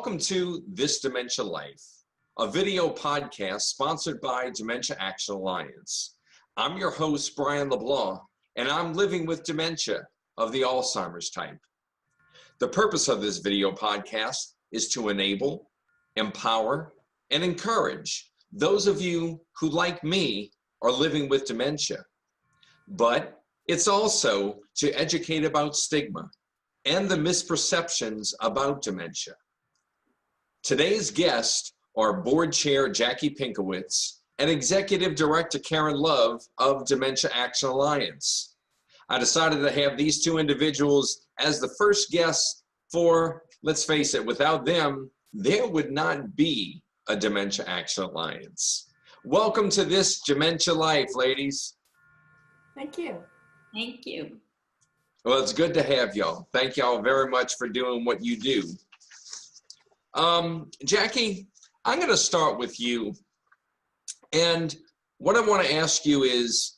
Welcome to This Dementia Life, a video podcast sponsored by Dementia Action Alliance. I'm your host, Brian LeBlanc, and I'm living with dementia of the Alzheimer's type. The purpose of this video podcast is to enable, empower, and encourage those of you who, like me, are living with dementia. But it's also to educate about stigma and the misperceptions about dementia. Today's guests are Board Chair Jackie Pinkowitz and Executive Director Karen Love of Dementia Action Alliance. I decided to have these two individuals as the first guests for, let's face it, without them, there would not be a Dementia Action Alliance. Welcome to This Dementia Life, ladies. Thank you. Thank you. Well, it's good to have y'all. Thank y'all very much for doing what you do. Jackie, I'm going to start with you. And what I want to ask you is,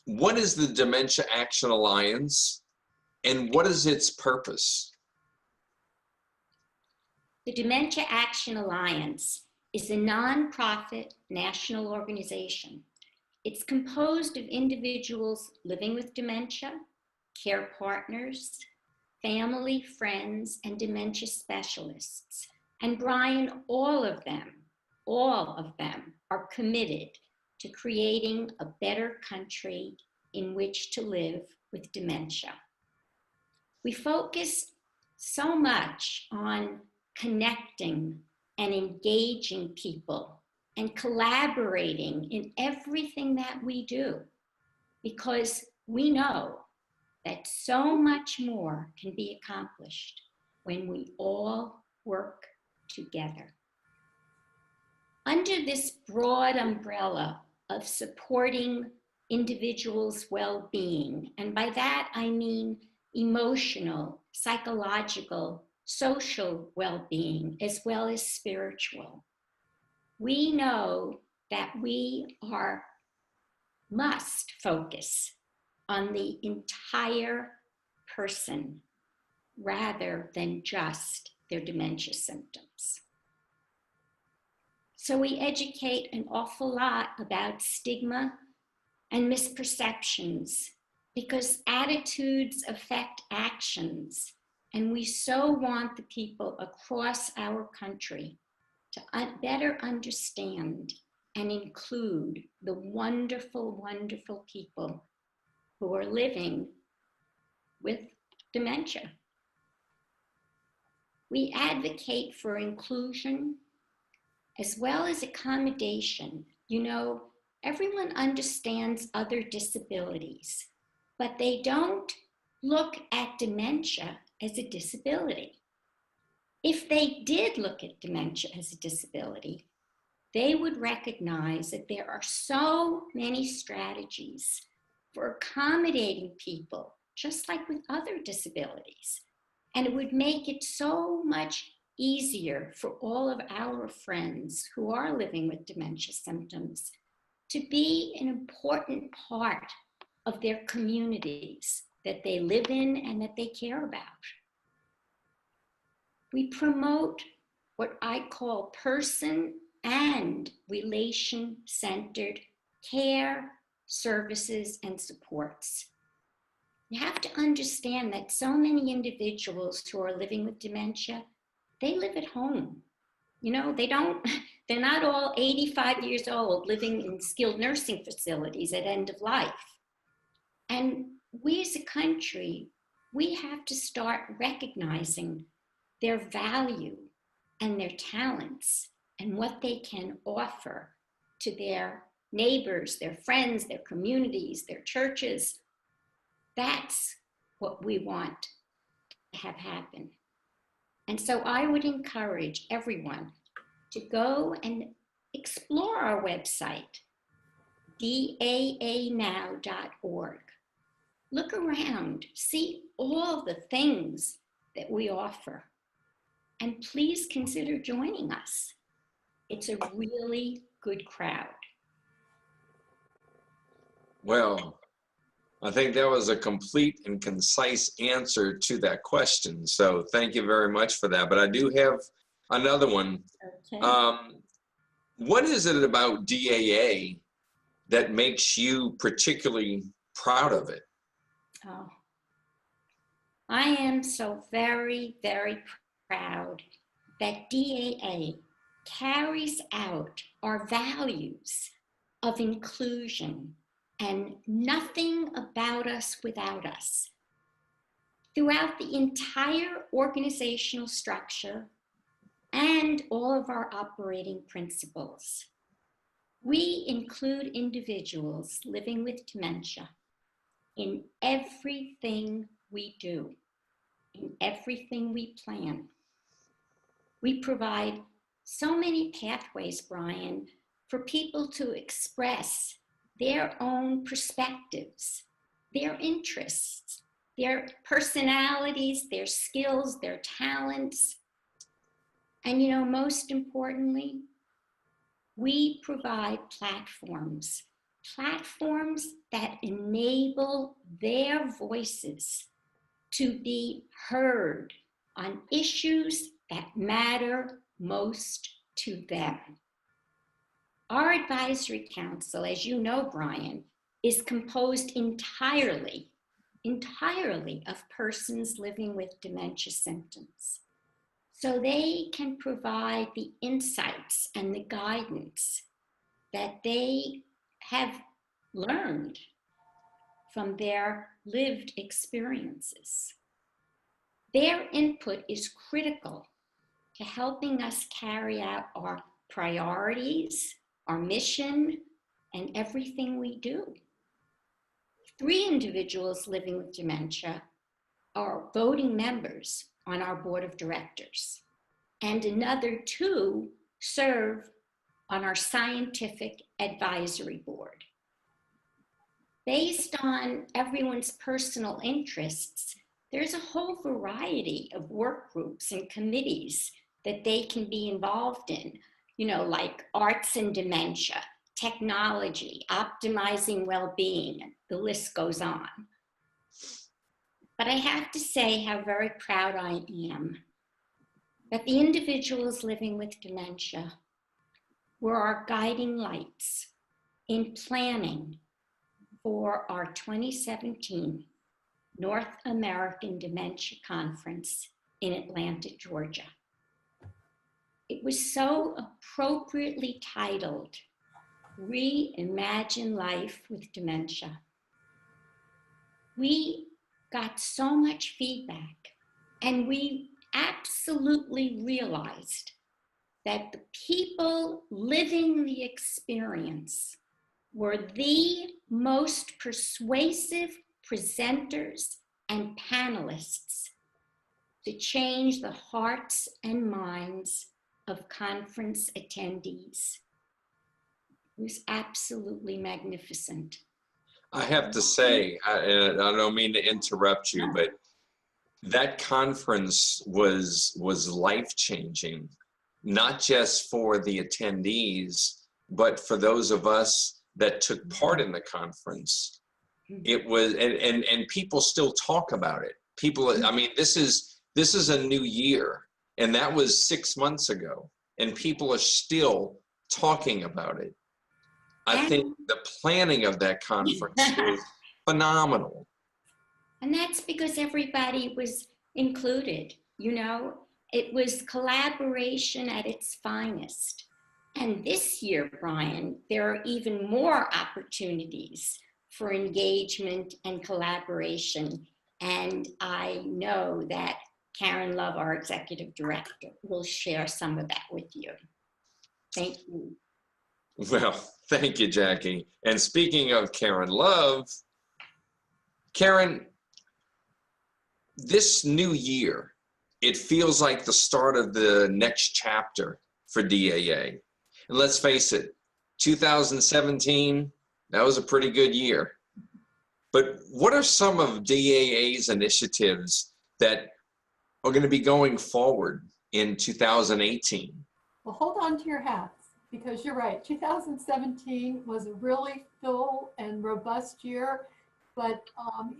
what is the Dementia Action Alliance and what is its purpose? The Dementia Action Alliance is a nonprofit national organization. It's composed of individuals living with dementia, care partners, family, friends, and dementia specialists. And Brian, all of them are committed to creating a better country in which to live with dementia. We focus so much on connecting and engaging people and collaborating in everything that we do, because we know that so much more can be accomplished when we all work together. Under this broad umbrella of supporting individuals' well-being, and by that I mean emotional, psychological, social well-being, as well as spiritual, we know that we must focus on the entire person rather than just their dementia symptoms. So we educate an awful lot about stigma and misperceptions because attitudes affect actions, and we so want the people across our country to better understand and include the wonderful, wonderful people who are living with dementia. We advocate for inclusion as well as accommodation. You know, everyone understands other disabilities, but they don't look at dementia as a disability. If they did look at dementia as a disability, they would recognize that there are so many strategies for accommodating people, just like with other disabilities. And it would make it so much easier for all of our friends who are living with dementia symptoms to be an important part of their communities that they live in and that they care about. We promote what I call person and relation-centered care, services, and supports. You have to understand that so many individuals who are living with dementia, they live at home. You know, they're not all 85 years old living in skilled nursing facilities at end of life. And we as a country, we have to start recognizing their value and their talents and what they can offer to their neighbors, their friends, their communities, their churches. That's what we want to have happen. And so I would encourage everyone to go and explore our website, daanow.org. Look around, see all the things that we offer, and please consider joining us. It's a really good crowd. Well, I think that was a complete and concise answer to that question. So thank you very much for that. But I do have another one. Okay. What is it about DAA that makes you particularly proud of it? Oh, I am so very, very proud that DAA carries out our values of inclusion and nothing about us without us. Throughout the entire organizational structure and all of our operating principles, we include individuals living with dementia in everything we do, in everything we plan. We provide so many pathways, Brian, for people to express their own perspectives, their interests, their personalities, their skills, their talents. And most importantly, we provide platforms that enable their voices to be heard on issues that matter most to them. Our advisory council, as you know, Brian, is composed entirely of persons living with dementia symptoms. So they can provide the insights and the guidance that they have learned from their lived experiences. Their input is critical to helping us carry out our priorities, our mission, and everything we do. 3 individuals living with dementia are voting members on our board of directors, and another 2 serve on our scientific advisory board. Based on everyone's personal interests, there's a whole variety of work groups and committees that they can be involved in, like arts and dementia, technology, optimizing well-being, the list goes on. But I have to say how very proud I am that the individuals living with dementia were our guiding lights in planning for our 2017 North American Dementia Conference in Atlanta, Georgia. It was so appropriately titled, Reimagine Life with Dementia. We got so much feedback, and we absolutely realized that the people living the experience were the most persuasive presenters and panelists to change the hearts and minds of conference attendees. It was absolutely magnificent. I have to say, and I don't mean to interrupt you, but that conference was life-changing, not just for the attendees, but for those of us that took part in the conference. It was, and people still talk about it. People, I mean, this is a new year, and that was 6 months ago, and people are still talking about it. I think the planning of that conference was phenomenal. And that's because everybody was included, It was collaboration at its finest. And this year, Brian, there are even more opportunities for engagement and collaboration. And I know that Karen Love, our Executive Director, will share some of that with you. Thank you. Well, thank you, Jackie. And speaking of Karen Love, Karen, this new year, it feels like the start of the next chapter for DAA. And let's face it, 2017, that was a pretty good year. But what are some of DAA's initiatives that are going to be going forward in 2018? Well, hold on to your hats, because you're right. 2017 was a really full and robust year, but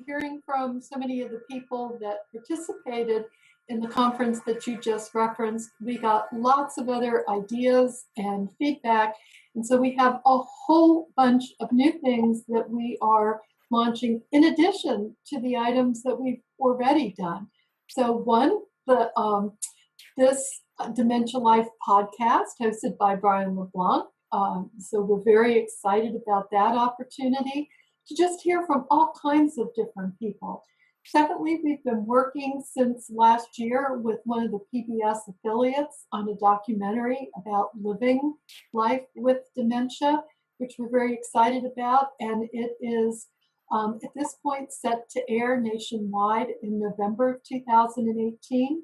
hearing from so many of the people that participated in the conference that you just referenced, we got lots of other ideas and feedback. And so we have a whole bunch of new things that we are launching in addition to the items that we've already done. So one, this Dementia Life podcast hosted by Brian LeBlanc. So we're very excited about that opportunity to just hear from all kinds of different people. Secondly, we've been working since last year with one of the PBS affiliates on a documentary about living life with dementia, which we're very excited about. And it is at this point set to air nationwide in November of 2018.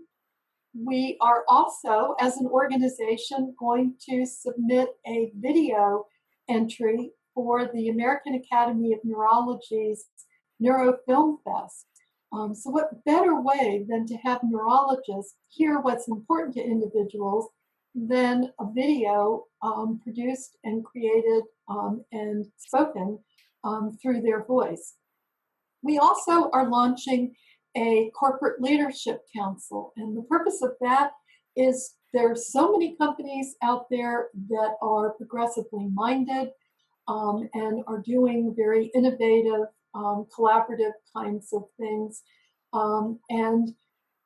We are also, as an organization, going to submit a video entry for the American Academy of Neurology's Neurofilm Fest. So what better way than to have neurologists hear what's important to individuals than a video produced and created and spoken through their voice. We also are launching a corporate leadership council, and the purpose of that is there are so many companies out there that are progressively minded and are doing very innovative, collaborative kinds of things. And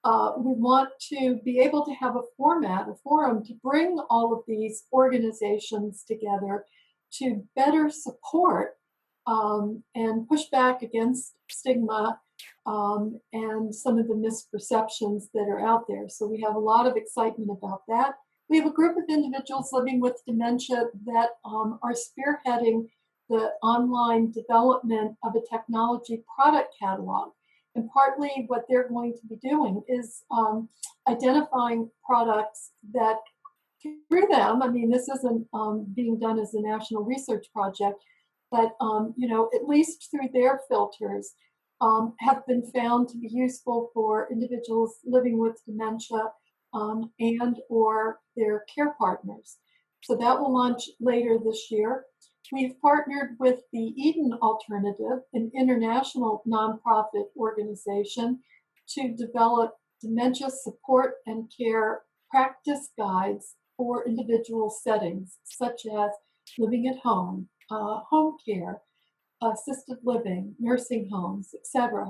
we want to be able to have a forum to bring all of these organizations together to better support and push back against stigma and some of the misperceptions that are out there. So we have a lot of excitement about that. We have a group of individuals living with dementia that are spearheading the online development of a technology product catalog. And partly what they're going to be doing is identifying products that through them, I mean, this isn't being done as a national research project, but at least through their filters, have been found to be useful for individuals living with dementia and or their care partners. So that will launch later this year. We've partnered with the Eden Alternative, an international nonprofit organization, to develop dementia support and care practice guides for individual settings, such as living at home, home care, assisted living, nursing homes, etc.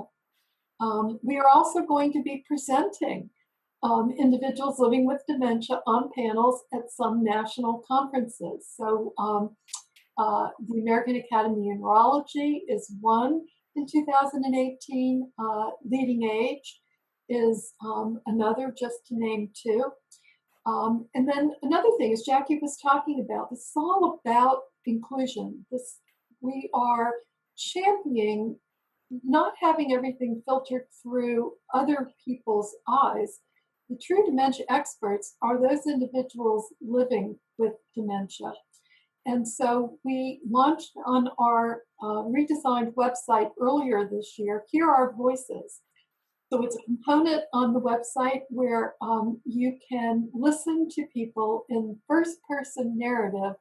We are also going to be presenting individuals living with dementia on panels at some national conferences. So the American Academy of Neurology is one in 2018. Leading Age is another, just to name two. And then another thing, as Jackie was talking about, this is all about inclusion. We are championing not having everything filtered through other people's eyes. The true dementia experts are those individuals living with dementia. And so we launched on our redesigned website earlier this year, Hear Our Voices. So it's a component on the website where you can listen to people in first-person narrative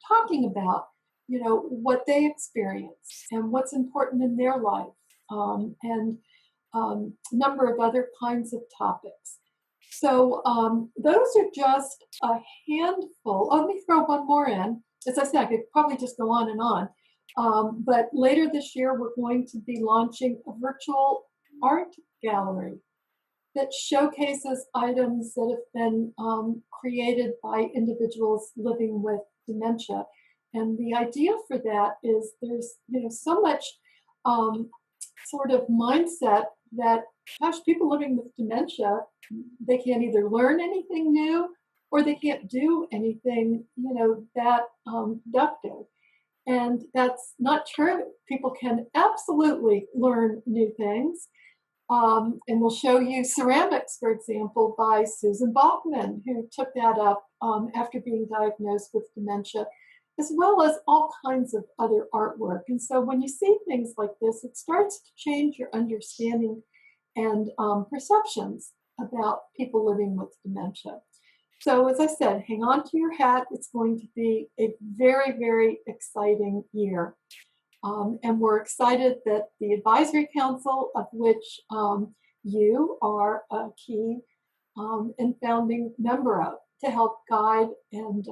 talking about, what they experience and what's important in their life, and a number of other kinds of topics. So those are just a handful. Let me throw one more in. As I said, I could probably just go on and on. But later this year, we're going to be launching a virtual art gallery that showcases items that have been created by individuals living with dementia. And the idea for that is there's so much sort of mindset that, gosh, people living with dementia, they can't either learn anything new or they can't do anything that productive. And that's not true. People can absolutely learn new things. And we'll show you ceramics, for example, by Susan Bachman, who took that up after being diagnosed with dementia, as well as all kinds of other artwork. And so when you see things like this, it starts to change your understanding and perceptions about people living with dementia. So as I said, hang on to your hat. It's going to be a very, very exciting year. And we're excited that the advisory council, of which you are a key and founding member of, to help guide and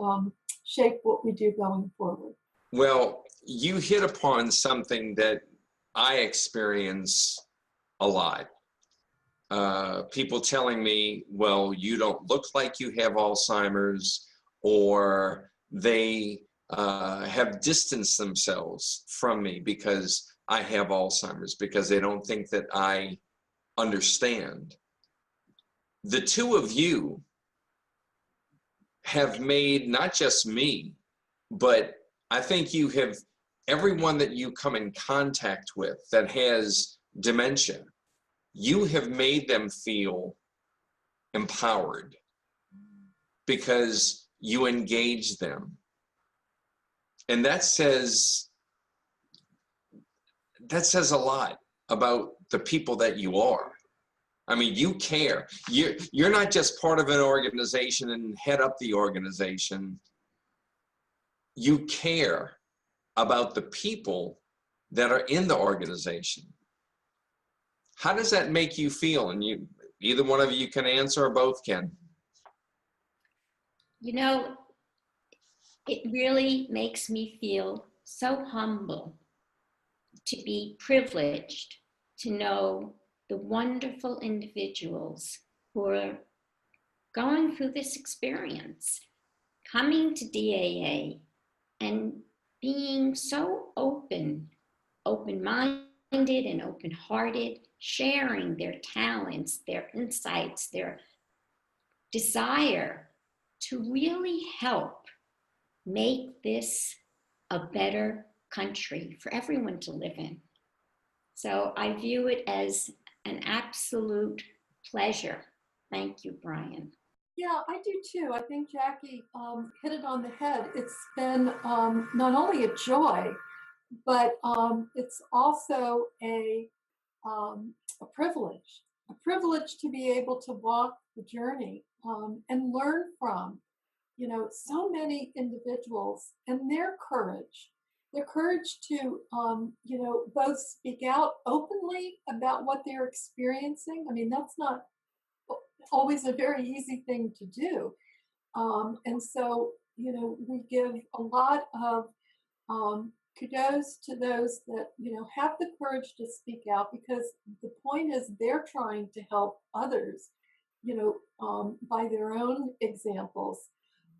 shape what we do going forward. Well, you hit upon something that I experience a lot. People telling me, well, you don't look like you have Alzheimer's, or they have distanced themselves from me because I have Alzheimer's, because they don't think that I understand. The two of you have made not just me, but I think you have everyone that you come in contact with that has dementia, you have made them feel empowered because you engage them. And that says a lot about the people that you are. I mean, you care. You're not just part of an organization and head up the organization. You care about the people that are in the organization. How does that make you feel? And you, either one of you can answer, or both can. You know, it really makes me feel so humble to be privileged to know the wonderful individuals who are going through this experience, coming to DAA and being so open-minded and open-hearted, sharing their talents, their insights, their desire to really help make this a better country for everyone to live in. So I view it as an absolute pleasure. Thank you, Brian. Yeah, I do too. I think Jackie hit it on the head. It's been not only a joy, but it's also a privilege to be able to walk the journey and learn from, so many individuals and their courage to, both speak out openly about what they're experiencing. I mean, that's not always a very easy thing to do. And so, we give a lot of kudos to those that, have the courage to speak out, because the point is they're trying to help others, by their own examples.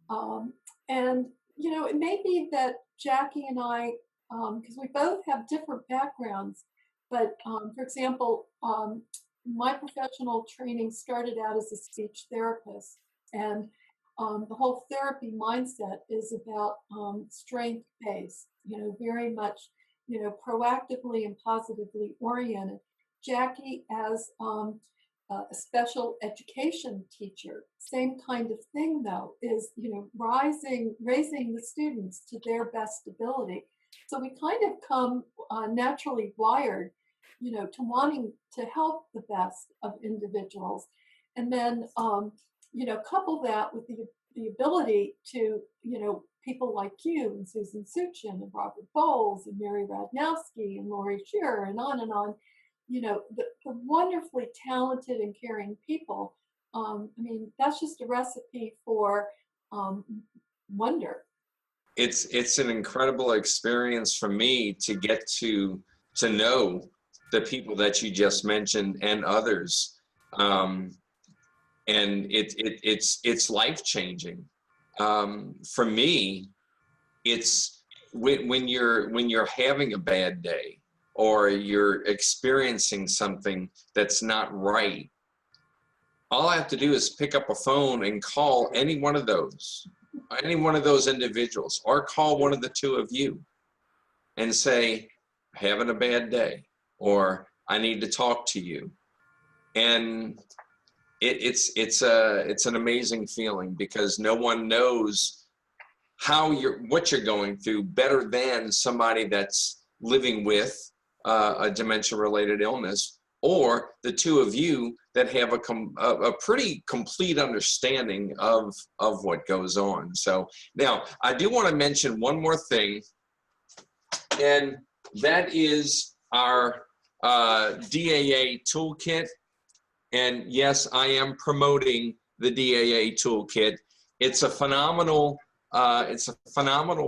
And, it may be that Jackie and I, because we both have different backgrounds, but for example, my professional training started out as a speech therapist, and the whole therapy mindset is about strength-based, very much, proactively and positively oriented. Jackie, as a special education teacher, same kind of thing though, is, raising the students to their best ability. So we kind of come naturally wired, to wanting to help the best of individuals. And then, couple that with the ability to, people like you and Susan Suchin and Robert Bowles and Mary Radnowski and Lori Shearer and on, the wonderfully talented and caring people. I mean, that's just a recipe for wonder. It's an incredible experience for me to get to know the people that you just mentioned and others, and it's life-changing. For me, it's when you're having a bad day or you're experiencing something that's not right, all I have to do is pick up a phone and call any one of those individuals, or call one of the two of you and say, having a bad day, or I need to talk to you. And it's an amazing feeling, because no one knows what you're going through better than somebody that's living with a dementia-related illness, or the two of you that have a pretty complete understanding of what goes on. So now I do want to mention one more thing, and that is our DAA toolkit. And yes, I am promoting the DAA toolkit. It's a phenomenal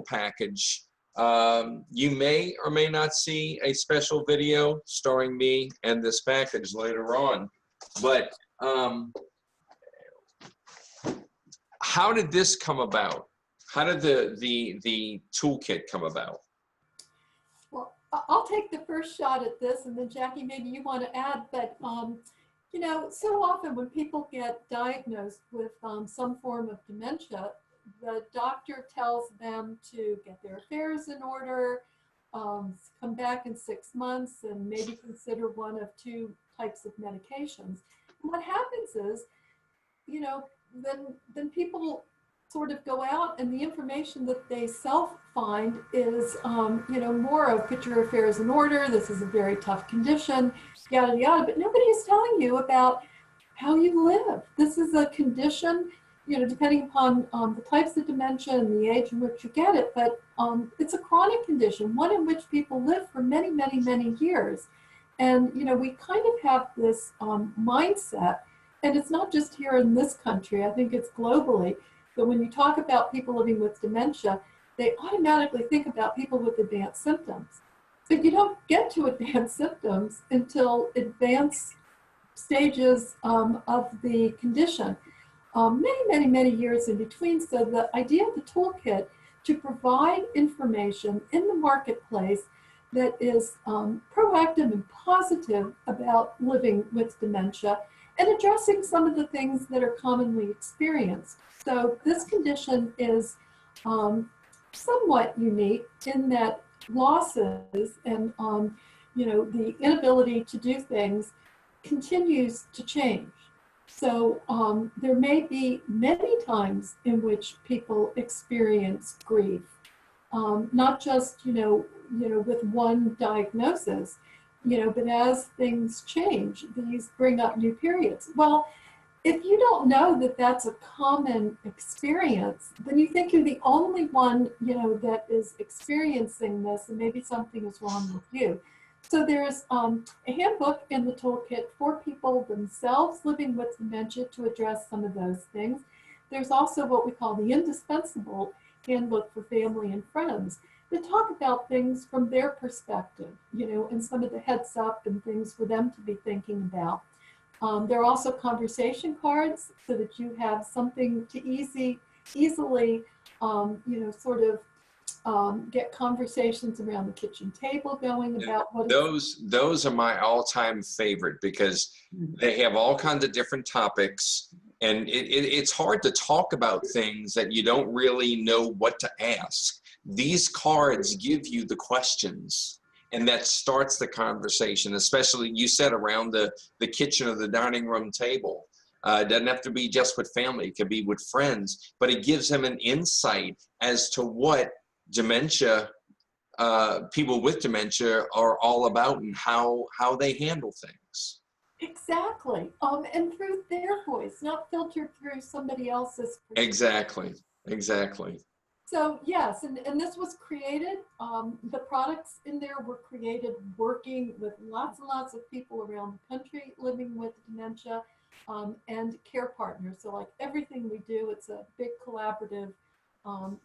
package. You may or may not see a special video starring me and this package later on. But how did this come about? How did the toolkit come about? Well, I'll take the first shot at this, and then Jackie, maybe you want to add. But you know, so often when people get diagnosed with some form of dementia, the doctor tells them to get their affairs in order, come back in 6 months, and maybe consider one of 2 types of medications. And what happens is, you know, then people sort of go out, and the information that they self-find is, you know, more of put your affairs in order, this is a very tough condition, yada, yada, but nobody is telling you about how you live. This is a condition, you know, depending upon the types of dementia and the age in which you get it, but it's a chronic condition, one in which people live for many, many, many years. And, you know, we kind of have this mindset, and it's not just here in this country, I think it's globally, but when you talk about people living with dementia, they automatically think about people with advanced symptoms. But you don't get to advanced symptoms until advanced stages of the condition. Many, many, many years in between. So the idea of the toolkit to provide information in the marketplace that is proactive and positive about living with dementia and addressing some of the things that are commonly experienced. So this condition is somewhat unique in that losses and you know, the inability to do things continues to change. So there may be many times in which people experience grief, not just you know with one diagnosis, you know, but as things change, these bring up new periods. Well, if you don't know that that's a common experience, then you think you're the only one, you know, that is experiencing this, and maybe something is wrong with you. So there's a handbook in the toolkit for people themselves living with dementia to address some of those things. There's also what we call the indispensable handbook for family and friends that talk about things from their perspective, you know, and some of the heads up and things for them to be thinking about. There are also conversation cards so that you have something to easily, you know, sort of get conversations around the kitchen table going about what those are my all-time favorite, because they have all kinds of different topics, and it's hard to talk about things that you don't really know what to ask. These cards give you the questions, and that starts the conversation, especially you said around the kitchen or the dining room table. It doesn't have to be just with family, it could be with friends, but it gives them an insight as to what dementia, people with dementia are all about, and how they handle things. Exactly. And through their voice, not filtered through somebody else's. Exactly. So yes, and this was created, the products in there were created working with lots and lots of people around the country living with dementia, and care partners. So like everything we do, it's a big collaborative,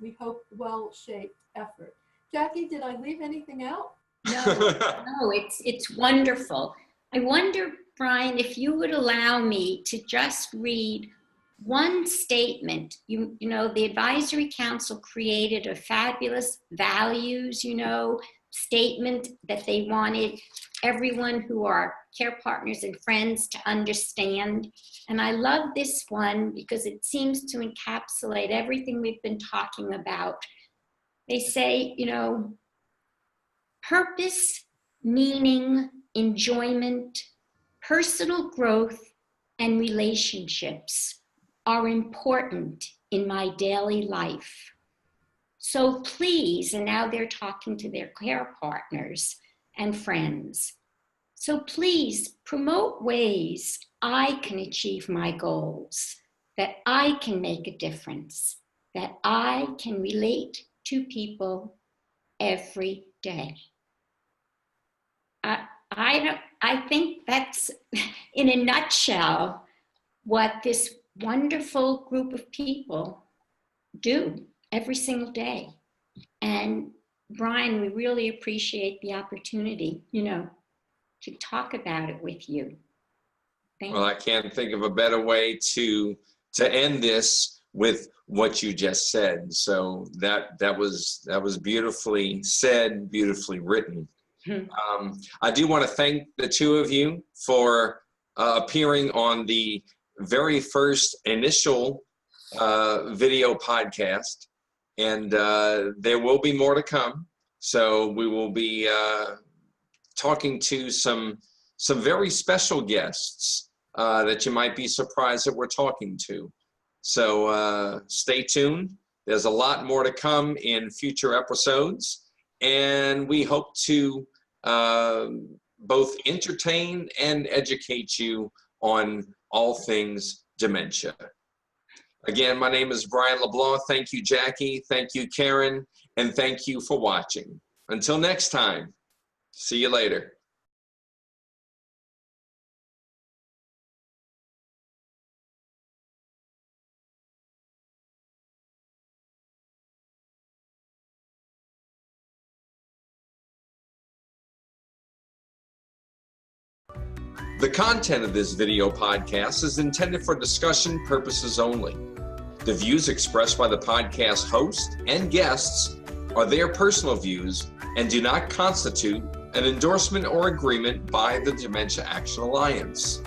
we hope well-shaped effort. Jackie, did I leave anything out? No, it's wonderful. I wonder, Brian, if you would allow me to just read one statement. You know, the advisory council created a fabulous values, you know, statement that they wanted everyone who are care partners and friends to understand. And I love this one because it seems to encapsulate everything we've been talking about. They say, you know, purpose, meaning, enjoyment, personal growth, and relationships are important in my daily life. So please, and now they're talking to their care partners and friends, so please promote ways I can achieve my goals, that I can make a difference, that I can relate to people every day. I think that's, in a nutshell, what this wonderful group of people do every single day. And Brian, we really appreciate the opportunity, to talk about it with you. Thank you. Well, I can't think of a better way to end this with what you just said. So that was beautifully said, beautifully written. I do want to thank the two of you for appearing on the very first initial video podcast, and there will be more to come. So we will be talking to some very special guests that you might be surprised that we're talking to. So stay tuned. There's a lot more to come in future episodes, and we hope to both entertain and educate you on all things dementia. Again, my name is Brian LeBlanc. Thank you, Jackie. Thank you, Karen. And thank you for watching. Until next time, see you later. The content of this video podcast is intended for discussion purposes only. The views expressed by the podcast host and guests are their personal views and do not constitute an endorsement or agreement by the Dementia Action Alliance.